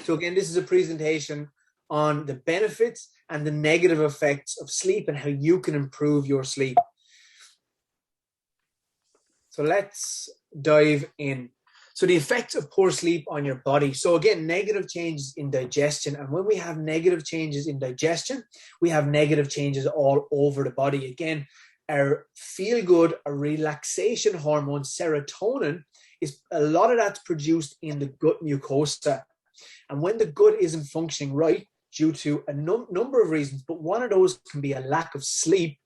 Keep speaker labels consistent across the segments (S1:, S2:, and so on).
S1: So again, this is a presentation on the benefits and the negative effects of sleep and how you can improve your sleep. So let's dive in. So the effects of poor sleep on your body. So again, negative changes in digestion. And when we have negative changes in digestion, we have negative changes all over the body. Again, our feel good, our relaxation hormone, serotonin, is a lot of that's produced in the gut mucosa. And when the gut isn't functioning right, due to a number of reasons, but one of those can be a lack of sleep,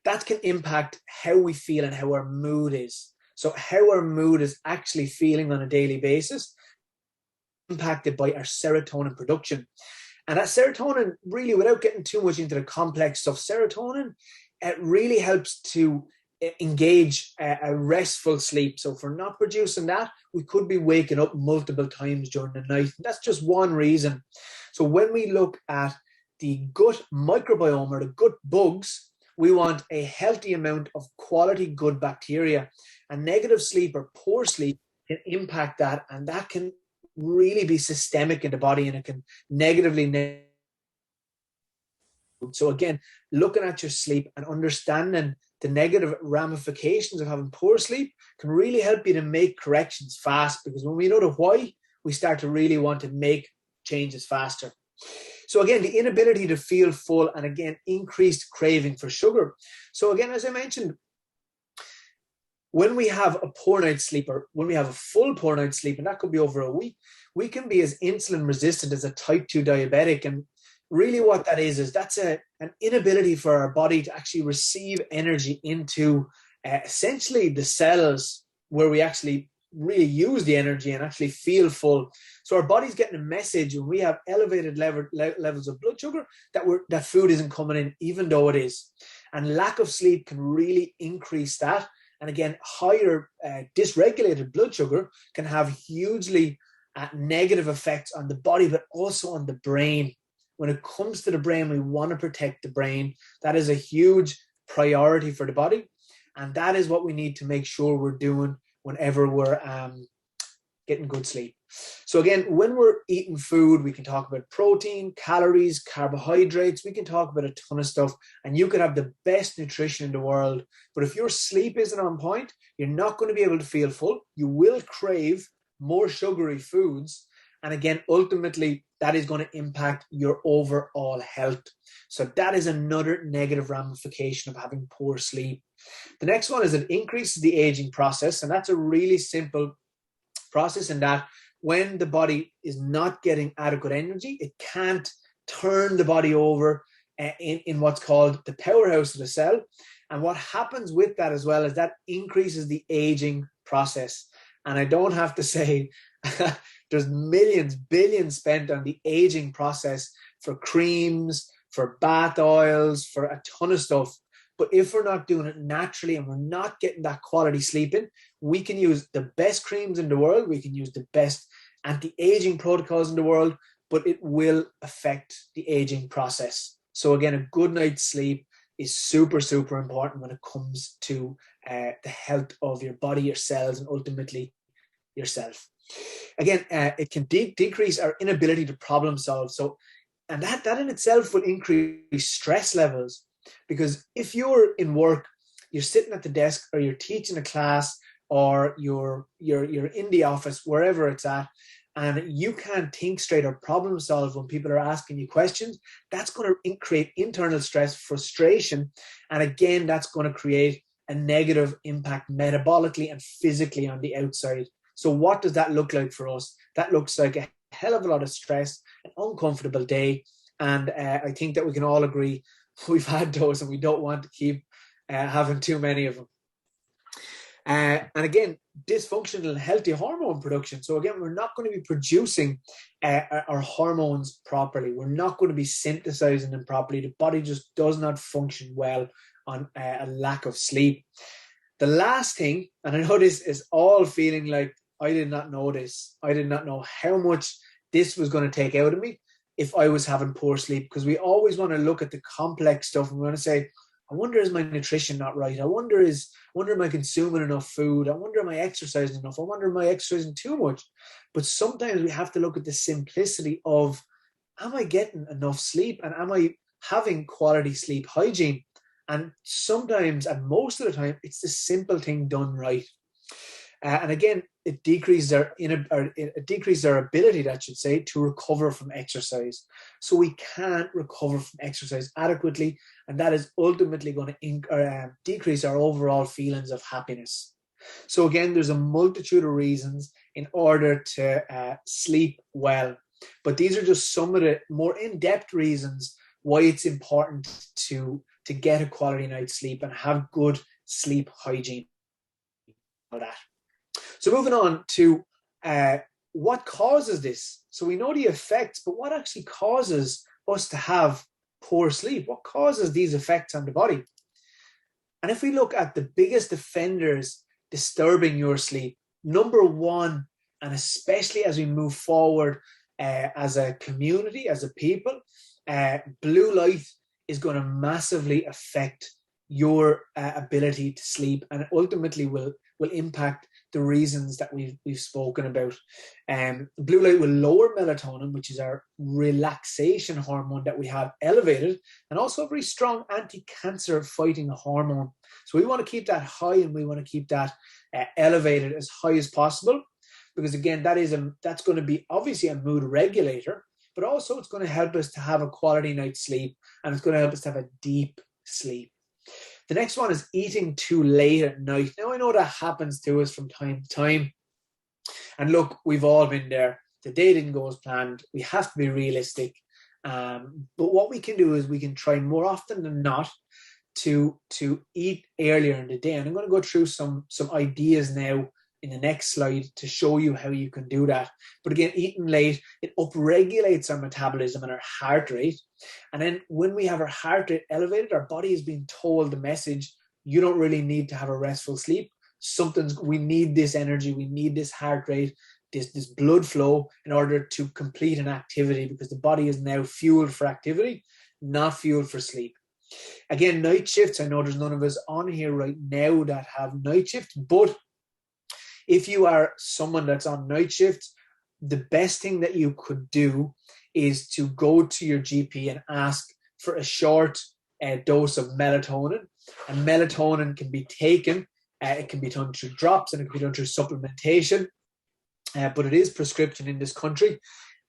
S1: that can impact how we feel and how our mood is. So how our mood is actually feeling on a daily basis, impacted by our serotonin production. And that serotonin, really, without getting too much into the complex stuff, serotonin, it really helps to engage a restful sleep. So if we're not producing that, we could be waking up multiple times during the night. That's just one reason. So when we look at the gut microbiome or the gut bugs, we want a healthy amount of quality good bacteria. And negative sleep or poor sleep can impact that, and that can really be systemic in the body, and it can negatively. So again, looking at your sleep and understanding the negative ramifications of having poor sleep can really help you to make corrections fast, because when we know the why, we start to really want to make changes faster. So again, the inability to feel full, and again, increased craving for sugar. So again, as I mentioned, when we have a poor night's sleep, or when we have a full poor night's sleep, and that could be over a week, we can be as insulin resistant as a type 2 diabetic. And really what that is that's an inability for our body to actually receive energy into essentially the cells where we actually really use the energy and actually feel full. So our body's getting a message when we have elevated levels of blood sugar that food isn't coming in, even though it is. And lack of sleep can really increase that. And again, higher dysregulated blood sugar can have hugely negative effects on the body, but also on the brain. When it comes to the brain, we want to protect the brain. That is a huge priority for the body. And that is what we need to make sure we're doing whenever we're getting good sleep. So again, when we're eating food, we can talk about protein, calories, carbohydrates. We can talk about a ton of stuff, and you could have the best nutrition in the world. But if your sleep isn't on point, you're not going to be able to feel full. You will crave more sugary foods. And again, ultimately, that is going to impact your overall health. So that is another negative ramification of having poor sleep. The next one is it increases the aging process. And that's a really simple process in that when the body is not getting adequate energy, it can't turn the body over in what's called the powerhouse of the cell. And what happens with that as well is that increases the aging process. And I don't have to say there's millions, billions spent on the aging process for creams, for bath oils, for a ton of stuff. But if we're not doing it naturally and we're not getting that quality sleep in, we can use the best creams in the world, we can use the best anti-aging protocols in the world, but it will affect the aging process. So again, a good night's sleep is super, super important when it comes to the health of your body, your cells, and ultimately yourself. Again, it can decrease our inability to problem solve. So, and that in itself will increase stress levels, because if you're in work, you're sitting at the desk, or you're teaching a class, or you're in the office, wherever it's at, and you can't think straight or problem solve when people are asking you questions, that's going to create internal stress, frustration, and again, that's going to create a negative impact metabolically and physically on the outside. So what does that look like for us? That looks like a hell of a lot of stress, an uncomfortable day, and I think that we can all agree we've had those, and we don't want to keep having too many of them. And again, dysfunctional healthy hormone production. So again, we're not going to be producing our hormones properly. We're not going to be synthesizing them properly. The body just does not function well on a lack of sleep. The last thing, and I know this is all feeling like I did not know this. I did not know how much this was going to take out of me if I was having poor sleep, because we always want to look at the complex stuff and we want to say, I wonder, is my nutrition not right? I wonder, am I consuming enough food? I wonder, am I exercising enough? I wonder, am I exercising too much? But sometimes we have to look at the simplicity of, am I getting enough sleep? And am I having quality sleep hygiene? And sometimes, and most of the time, it's the simple thing done right. And again, it decreases our ability, that should say, to recover from exercise. So we can't recover from exercise adequately, and that is ultimately going to decrease our overall feelings of happiness. So again, there's a multitude of reasons in order to sleep well, but these are just some of the more in-depth reasons why it's important to get a quality night's sleep and have good sleep hygiene. That. So moving on to what causes this. So we know the effects, but what actually causes us to have poor sleep? What causes these effects on the body? And if we look at the biggest offenders disturbing your sleep, number one, and especially as we move forward as a community, as a people, blue light is going to massively affect your ability to sleep, and ultimately will impact the reasons that we've spoken about. Blue light will lower melatonin, which is our relaxation hormone that we have elevated, and also a very strong anti-cancer fighting hormone. So we want to keep that high, and we want to keep that elevated as high as possible, because again, that's going to be obviously a mood regulator, but also it's going to help us to have a quality night's sleep, and it's going to help us to have a deep sleep. The next one is eating too late at night. Now, I know that happens to us from time to time. And look, we've all been there. The day didn't go as planned. We have to be realistic. But what we can do is we can try more often than not to eat earlier in the day. And I'm going to go through some ideas now in the next slide to show you how you can do that. But again, eating late, it upregulates our metabolism and our heart rate. And then when we have our heart rate elevated, our body is being told the message, you don't really need to have a restful sleep. We need this energy, we need this heart rate, this blood flow in order to complete an activity, because the body is now fueled for activity, not fueled for sleep. Again, night shifts, I know there's none of us on here right now that have night shifts, but if you are someone that's on night shifts, the best thing that you could do is to go to your GP and ask for a short dose of melatonin. And melatonin can be taken, it can be done through drops, and it can be done through supplementation, but it is prescription in this country,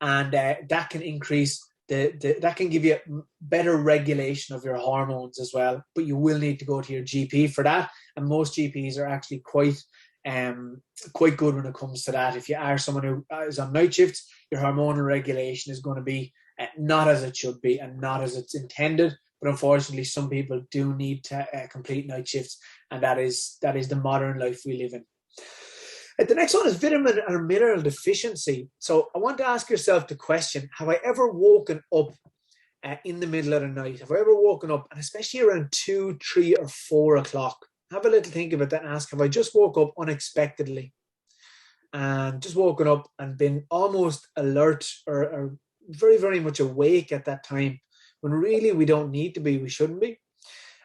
S1: and that can increase that can give you better regulation of your hormones as well. But you will need to go to your GP for that, and most GPs are actually quite good when it comes to that. If you are someone who is on night shifts, your hormonal regulation is going to be not as it should be and not as it's intended. But unfortunately, some people do need to complete night shifts, and that is the modern life we live in. The next one is vitamin or mineral deficiency. So I want to ask yourself the question, have I ever woken up in the middle of the night? Have I ever woken up, and especially around 2, 3 or 4 o'clock? Have a little think about that and ask, have I just woke up unexpectedly and just woken up and been almost alert or very, very much awake at that time, when really we don't need to be, we shouldn't be?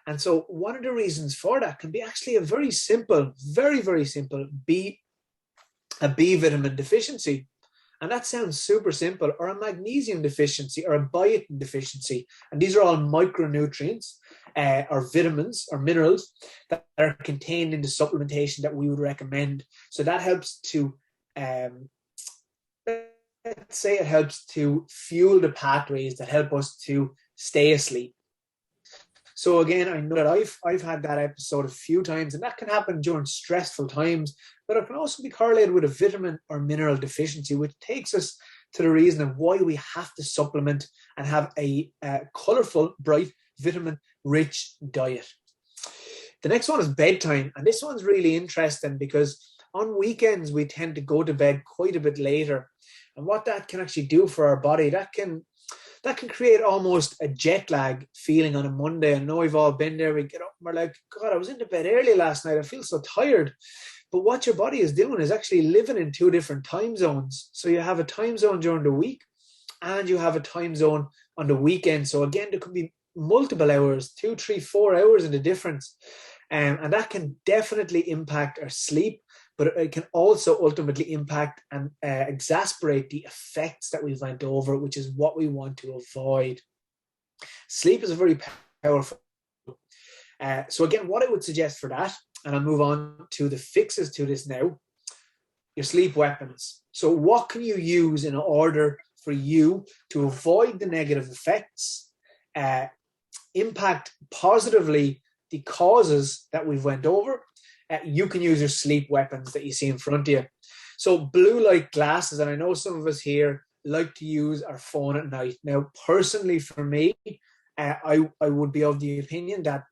S1: And so one of the reasons for that can be actually a very simple, very, very simple a B vitamin deficiency. And that sounds super simple. Or a magnesium deficiency or a biotin deficiency. And these are all micronutrients or vitamins or minerals that are contained in the supplementation that we would recommend. So that helps to, let's say it helps to fuel the pathways that help us to stay asleep. So again, I know that I've had that episode a few times, and that can happen during stressful times, but it can also be correlated with a vitamin or mineral deficiency, which takes us to the reason of why we have to supplement and have a colorful, bright, vitamin-rich diet. The next one is bedtime, and this one's really interesting because on weekends we tend to go to bed quite a bit later, and what that can actually do for our body, that can create almost a jet lag feeling on a Monday. I know we've all been there. We get up and we're like, God, I was into bed early last night. I feel so tired. But what your body is doing is actually living in 2 different time zones. So you have a time zone during the week and you have a time zone on the weekend. So again, there could be multiple hours, 2, 3, 4 hours in the difference. And that can definitely impact our sleep, but it can also ultimately impact and exacerbate the effects that we went over, which is what we want to avoid. Sleep is a very powerful. So again, what I would suggest for that, and I'll move on to the fixes to this now, your sleep weapons. So what can you use in order for you to avoid the negative effects, impact positively the causes that we've went over? You can use your sleep weapons that you see in front of you. So blue light glasses, and I know some of us here like to use our phone at night. Now, personally for me, I would be of the opinion that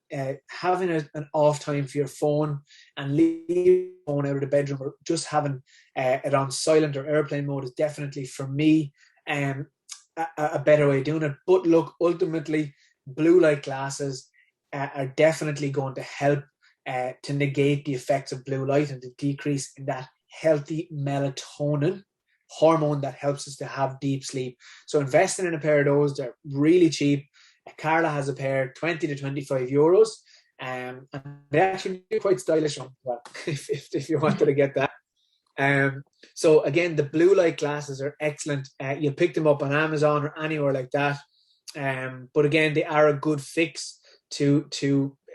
S1: having an off time for your phone and leaving your phone out of the bedroom, or just having it on silent or airplane mode, is definitely for me a better way of doing it. But look, ultimately, blue light glasses are definitely going to help to negate the effects of blue light and to decrease in that healthy melatonin hormone that helps us to have deep sleep. So investing in a pair of those, they're really cheap. Carla has a pair, 20 to 25 euros. And they actually do quite stylish on well, if you wanted to get that. So again, the blue light glasses are excellent. You pick them up on Amazon or anywhere like that. But again, they are a good fix to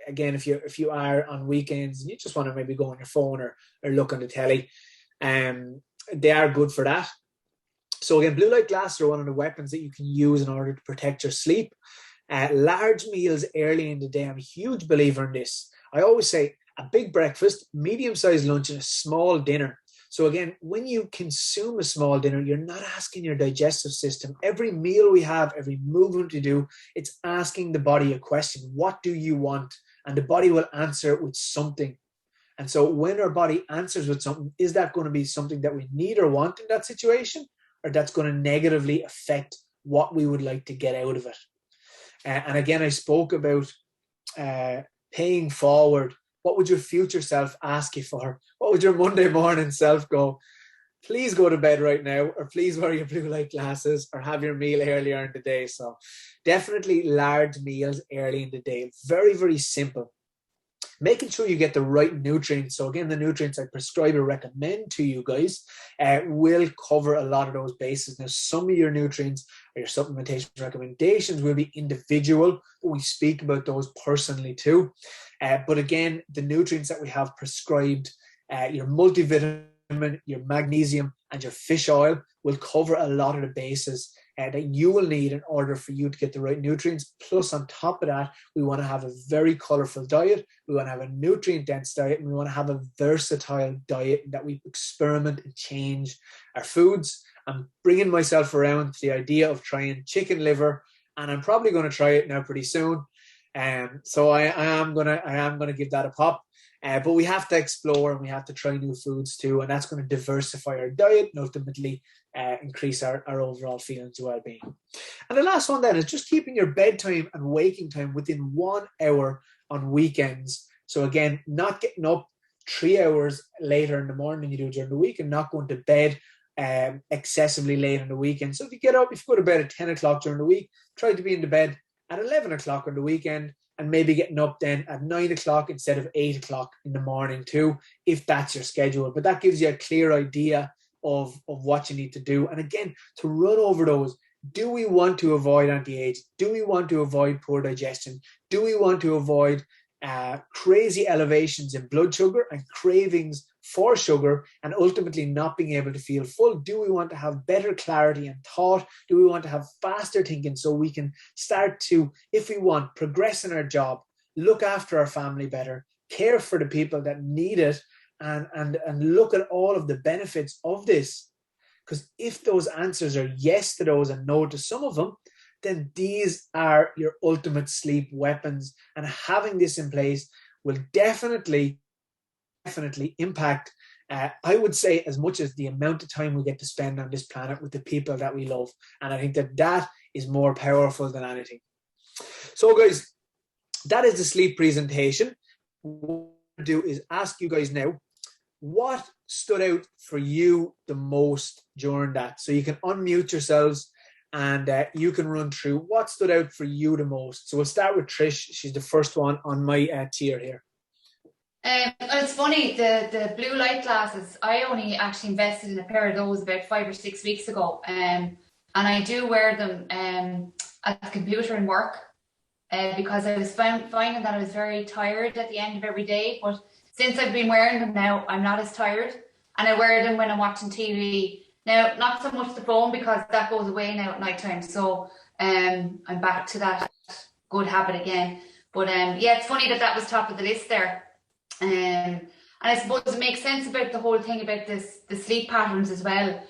S1: again, if you are on weekends and you just want to maybe go on your phone or look on the telly, they are good for that. So again, blue light glasses are one of the weapons that you can use in order to protect your sleep. Large meals early in the day. I'm a huge believer in this. I always say a big breakfast, medium-sized lunch, and a small dinner. So again, when you consume a small dinner, you're not asking your digestive system. Every meal we have, every movement we do, it's asking the body a question. What do you want? And the body will answer it with something. And so when our body answers with something, is that going to be something that we need or want in that situation? Or that's going to negatively affect what we would like to get out of it? And again, I spoke about paying forward. What would your future self ask you for? What would your Monday morning self go? Please go to bed right now, or please wear your blue light glasses, or have your meal earlier in the day. So definitely large meals early in the day. Very, very simple. Making sure you get the right nutrients. So again, the nutrients I prescribe or recommend to you guys will cover a lot of those bases. Now, some of your nutrients or your supplementation recommendations will be individual, but we speak about those personally too. But again, the nutrients that we have prescribed, your multivitamin, your magnesium, and your fish oil will cover a lot of the bases that you will need in order for you to get the right nutrients. Plus, on top of that, we want to have a very colorful diet. We want to have a nutrient-dense diet, and we want to have a versatile diet that we experiment and change our foods. I'm bringing myself around to the idea of trying chicken liver, and I'm probably going to try it now pretty soon. So I am gonna give that a pop. But we have to explore and we have to try new foods too, and that's going to diversify our diet and ultimately increase our overall feelings of well-being. And the last one then is just keeping your bedtime and waking time within 1 hour on weekends. So again, not getting up 3 hours later in the morning than you do during the week, and not going to bed excessively late on the weekend. So if you go to bed at 10 o'clock during the week, try to be in the bed at 11 o'clock on the weekend, and maybe getting up then at 9 o'clock instead of 8 o'clock in the morning too, if that's your schedule. But that gives you a clear idea of what you need to do. And again, to run over those, do we want to avoid anti-aging? Do we want to avoid poor digestion? Do we want to avoid crazy elevations in blood sugar and cravings for sugar, and ultimately not being able to feel full? Do we want to have better clarity and thought? Do we want to have faster thinking so we can start to, if we want, progress in our job, look after our family better, care for the people that need it, and look at all of the benefits of this? Because if those answers are yes to those and no to some of them, then these are your ultimate sleep weapons. And having this in place will definitely impact, I would say, as much as the amount of time we get to spend on this planet with the people that we love. And I think that is more powerful than anything. So guys, that is the sleep presentation. What I'll do is ask you guys now, what stood out for you the most during that? So you can unmute yourselves and you can run through what stood out for you the most. So we'll start with Trish. She's the first one on my tier here.
S2: It's funny, the blue light glasses, I only actually invested in a pair of those about 5 or 6 weeks ago. And I do wear them at the computer and work because I was finding that I was very tired at the end of every day. But since I've been wearing them now, I'm not as tired. And I wear them when I'm watching TV. Now, not so much the phone because that goes away now at night time. So I'm back to that good habit again. But yeah, it's funny that was top of the list there. And I suppose it makes sense about the whole thing about the sleep patterns as well.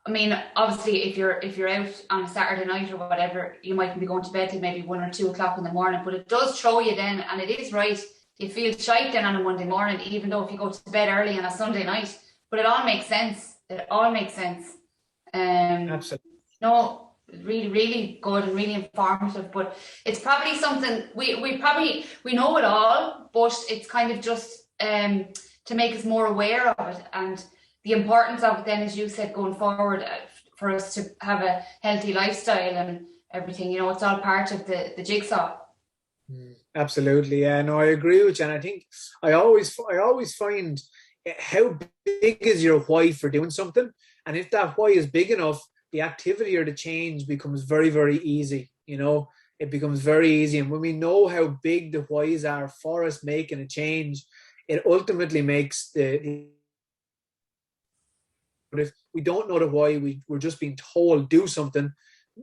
S2: I mean, obviously, if you're out on a Saturday night or whatever, you might be going to bed till maybe 1 or 2 o'clock in the morning. But it does throw you then, and it is right. You feel shite then on a Monday morning, even though if you go to bed early on a Sunday night. But it all makes sense. It all makes sense.
S1: Absolutely.
S2: No, really, really good and really informative. But it's probably something we know it all, but it's kind of just to make us more aware of it and the importance of it. Then, as you said, going forward, for us to have a healthy lifestyle and everything. You know, it's all part of the jigsaw.
S1: Absolutely, yeah. No, I agree with you, and I think I always find how big is your why for doing something, and if that why is big enough, the activity or the change becomes very, very easy. You know, it becomes very easy, and when we know how big the whys are for us making a change, it ultimately makes the. But if we don't know the why, we're just being told do something,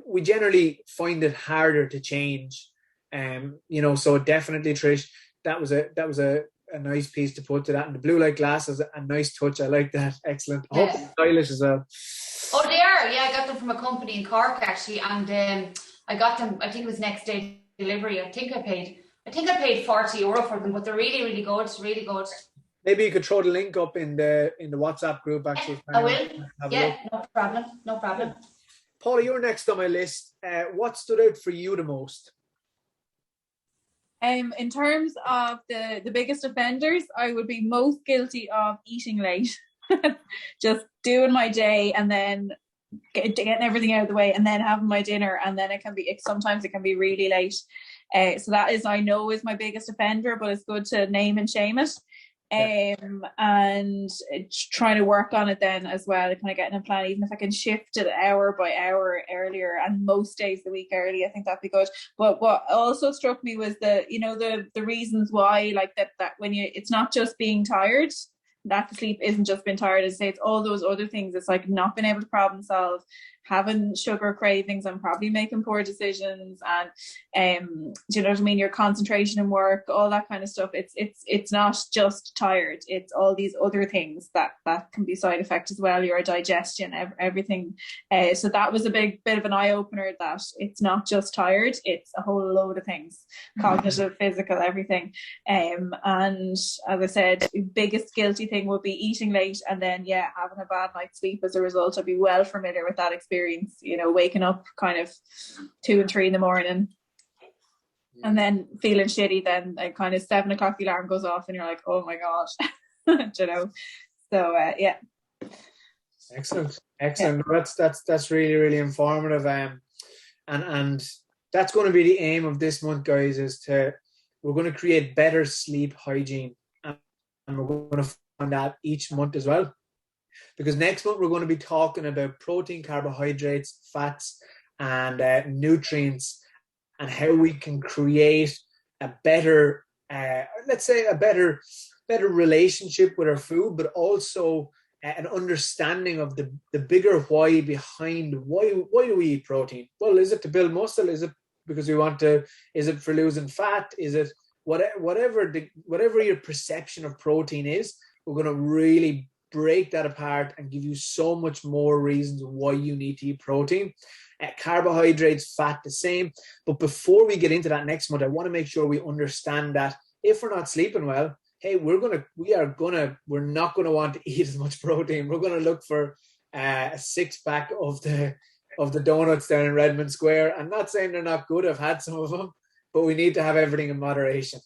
S1: we generally find it harder to change. You know, so definitely, Trish, that was a nice piece to put to that. And the blue light glasses, a nice touch. I like that. Excellent. I hope they're stylish as well.
S2: Oh, they are. Yeah, I got them from a company in Cork actually, and I got them. I think it was next day delivery. I think I paid €40 for them, but they're really, really good. Really good.
S1: Maybe you could throw the link up in the WhatsApp group. Actually,
S2: I will. Yeah, no problem. No problem.
S1: Paula, you're next on my list. What stood out for you the most?
S3: In terms of the biggest offenders, I would be most guilty of eating late. Just doing my day and then getting everything out of the way and then having my dinner, and then sometimes it can be really late. So that is, I know, is my biggest offender, but it's good to name and shame it. And trying to work on it then as well, kind of getting a plan, even if I can shift it hour by hour earlier and most days of the week early, I think that'd be good. But what also struck me was the reasons why, like that when it's not just being tired, that the sleep isn't just being tired, as I say, it's all those other things. It's like not being able to problem solve, having sugar cravings, and probably making poor decisions, and do you know what I mean, your concentration in work, all that kind of stuff. It's not just tired, it's all these other things that can be side effect as well, your digestion, everything. So that was a big bit of an eye-opener, that it's not just tired, it's a whole load of things, cognitive, physical, everything. And as I said, biggest guilty thing would be eating late, and then having a bad night's sleep as a result. I'd be well familiar with that experience, you know, waking up kind of 2 and 3 in the morning and then feeling shitty, then kind of 7 o'clock the alarm goes off and you're like, oh my gosh. You know, so
S1: excellent. That's really, really informative, and that's going to be the aim of this month, guys, we're going to create better sleep hygiene, and we're going to find that each month as well. Because next month we're going to be talking about protein, carbohydrates, fats, and nutrients, and how we can create a better, let's say, a better relationship with our food, but also an understanding of the bigger why behind why do we eat protein? Well, is it to build muscle? Is it because we want to? Is it for losing fat? Is it whatever your perception of protein is? We're going to really break that apart and give you so much more reasons why you need to eat protein. Carbohydrates, fat, the same. But before we get into that next month, I want to make sure we understand that if we're not sleeping well, hey, we're not going to want to eat as much protein. We're going to look for a 6-pack of the donuts down in Redmond Square. I'm not saying they're not good. I've had some of them, but we need to have everything in moderation.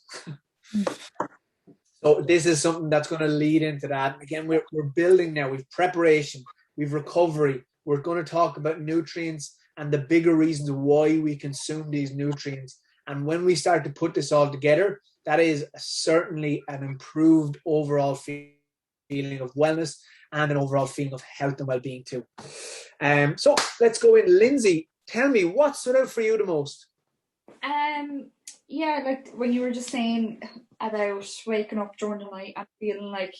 S1: So this is something that's going to lead into that. Again, we're building now. We've preparation, we've recovery, we're going to talk about nutrients and the bigger reasons why we consume these nutrients. And when we start to put this all together, that is certainly an improved overall feeling of wellness and an overall feeling of health and well-being too. So let's go in. Lindsay, tell me, what stood out for you the most?
S3: Yeah, like when you were just saying about waking up during the night and feeling like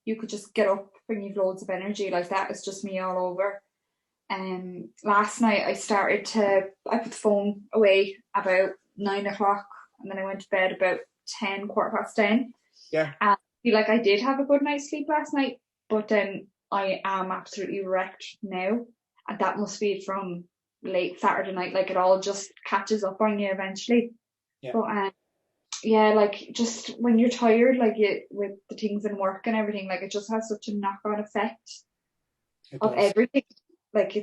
S3: you could just get up and you've loads of energy, like that is just me all over. Last night I put the phone away about 9 o'clock, and then I went to bed about 10, 10:15.
S1: Yeah.
S3: And I feel like I did have a good night's sleep last night, but then I am absolutely wrecked now, and that must be from late Saturday night. Like, it all just catches up on you eventually.
S1: Yeah.
S3: But yeah, like, just when you're tired, like, with the things in work and everything, like, it just has such a knock-on effect of everything. Like,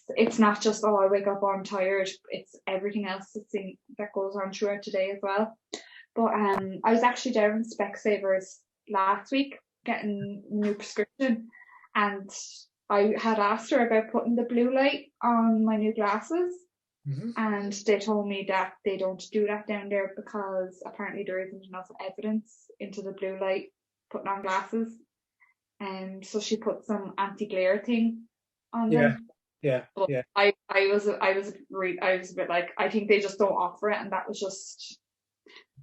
S3: it's not just, oh, I wake up, oh, I'm tired. It's everything else that goes on throughout the day as well. But I was actually down in Specsavers last week getting a new prescription, and I had asked her about putting the blue light on my new glasses, and they told me that they don't do that down there because apparently there isn't enough evidence into the blue light putting on glasses. So she put some anti-glare thing on them. But I was a bit like, I think they just don't offer it, and that was just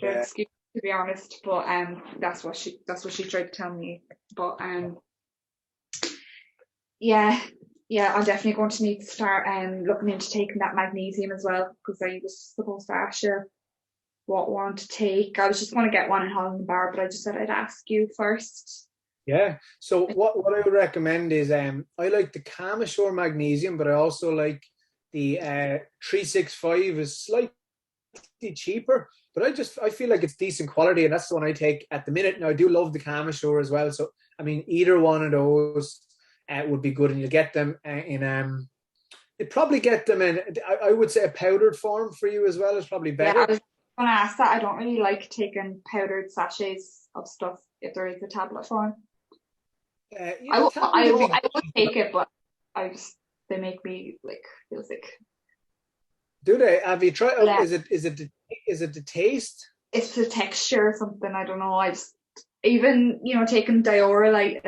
S3: their excuse, to be honest. But that's what she tried to tell me. But yeah, I'm definitely going to need to start looking into taking that magnesium as well, because I was supposed to ask you what one to take. I was just going to get one in Holland Bar, but I just said I'd ask you first.
S1: Yeah. So what I would recommend is I like the Camasure magnesium, but I also like the 365 is slightly cheaper, but I feel like it's decent quality, and that's the one I take at the minute. Now I do love the Camasure as well. So I mean, either one of those would be good, and you'll get them in you probably get them in, I would say, a powdered form for you as well is probably better.
S3: Yeah, I was going to ask that. I don't really like taking powdered sachets of stuff if there is a tablet form. I would take it, but they make me like feel sick.
S1: Do they? Have you tried?
S3: Yeah.
S1: Is it the taste?
S3: It's the texture or something. I don't know. I just, even taking Diorolite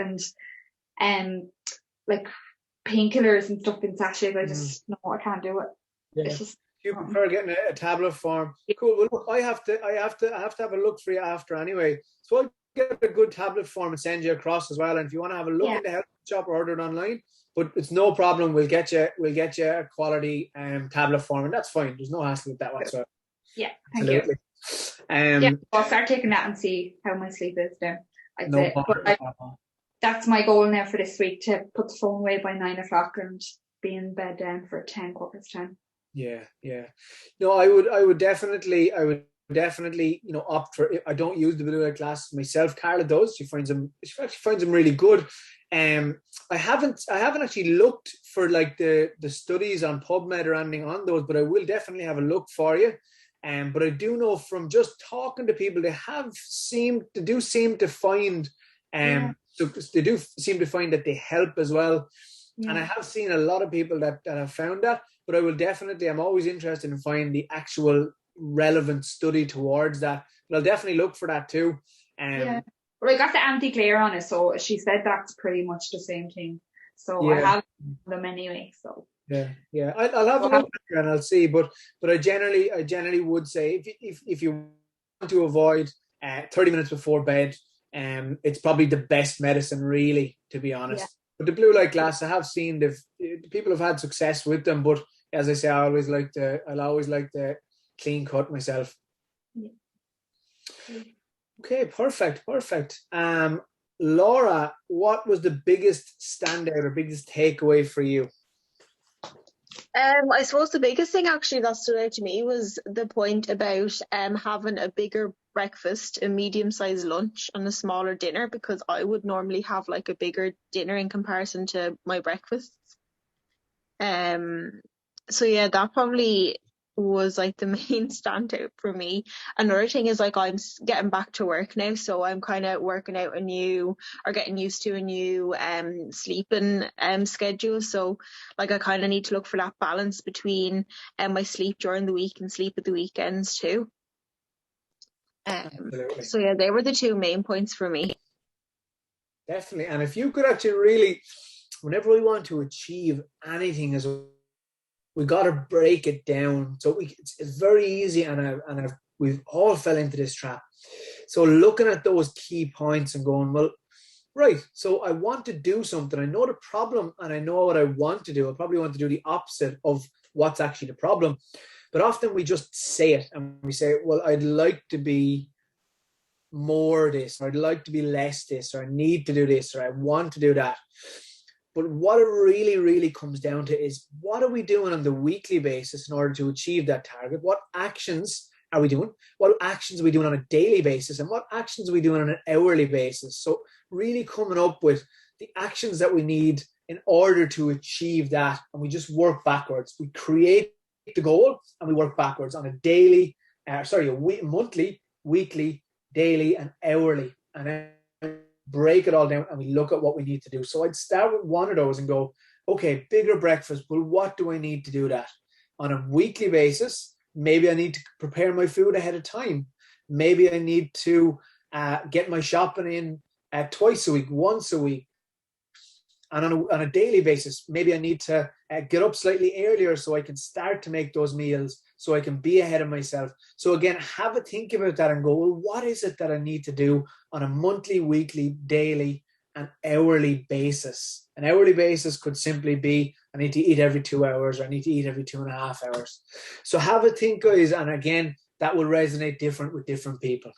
S3: and like painkillers and stuff in sachets, I just no, I can't do it.
S1: Yeah.
S3: It's just,
S1: you prefer getting a tablet form? Yeah. Cool. Well, look, I have to have a look for you after anyway. So I'll get a good tablet form and send you across as well. And if you want to have a look in the health shop or order it online, but it's no problem. We'll get you a quality tablet form, and that's fine. There's no hassle with that whatsoever.
S3: Yeah, absolutely. I'll start taking that and see how my sleep is then. I'd say. But that's my goal now for this week, to put the phone away by 9 o'clock and be in bed then for 10, 10:15.
S1: Yeah. No, I would definitely, opt for it. I don't use the blue light glasses myself. Carla does. She actually finds them really good. I haven't actually looked for like the studies on PubMed or anything on those, but I will definitely have a look for you. But I do know from just talking to people, they do seem to find so they do seem to find that they help as well. Yeah. And I have seen a lot of people that have found that, but I'm always interested in finding the actual relevant study towards that. But I'll definitely look for that too.
S3: Well, I got the anti-glare on it, so she said that's pretty much the same thing. So I have them anyway. So
S1: yeah. I'll have a look and I'll see. But I generally would say if you want to avoid 30 minutes before bed, it's probably the best medicine, really, to be honest. Yeah. But the blue light glass, I have seen people have had success with them. But as I say, I'll always like the clean cut myself. Yeah. Okay, perfect. Laura, what was the biggest standout or biggest takeaway for you?
S4: I suppose the biggest thing actually that stood out to me was the point about having a bigger breakfast, a medium-sized lunch, and a smaller dinner, because I would normally have like a bigger dinner in comparison to my breakfasts. So yeah, that probably was like the main standout for me. Another thing is like I'm getting back to work now, so I'm kind of working out getting used to a new sleeping schedule. So like I kind of need to look for that balance between my sleep during the week and sleep at the weekends too.
S1: Absolutely.
S4: So yeah, they were the two main points for me.
S1: Definitely. And if you could actually really, whenever we want to achieve anything, we got to break it down. So it's very easy, and we've all fell into this trap. So looking at those key points and going, well, right, so I want to do something. I know the problem and I know what I want to do. I probably want to do the opposite of what's actually the problem. But often we just say it and we say, well, I'd like to be more this, or I'd like to be less this, or I need to do this, or I want to do that. But what it really, really comes down to is, what are we doing on the weekly basis in order to achieve that target? What actions are we doing? What actions are we doing on a daily basis? And what actions are we doing on an hourly basis? So really coming up with the actions that we need in order to achieve that. And we just work backwards. We create the goal and we work backwards on a daily, monthly, weekly, daily, and hourly. And then break it all down and we look at what we need to do. So I'd start with one of those and go, okay, bigger breakfast. Well, what do I need to do that? On a weekly basis, maybe I need to prepare my food ahead of time. Maybe I need to get my shopping in twice a week, once a week. And on a daily basis, maybe I need to get up slightly earlier so I can start to make those meals, so I can be ahead of myself. So again, have a think about that and go, well, what is it that I need to do on a monthly, weekly, daily, and hourly basis? An hourly basis could simply be, I need to eat every 2 hours, or I need to eat every 2.5 hours. So have a think, guys. And again, that will resonate different with different people.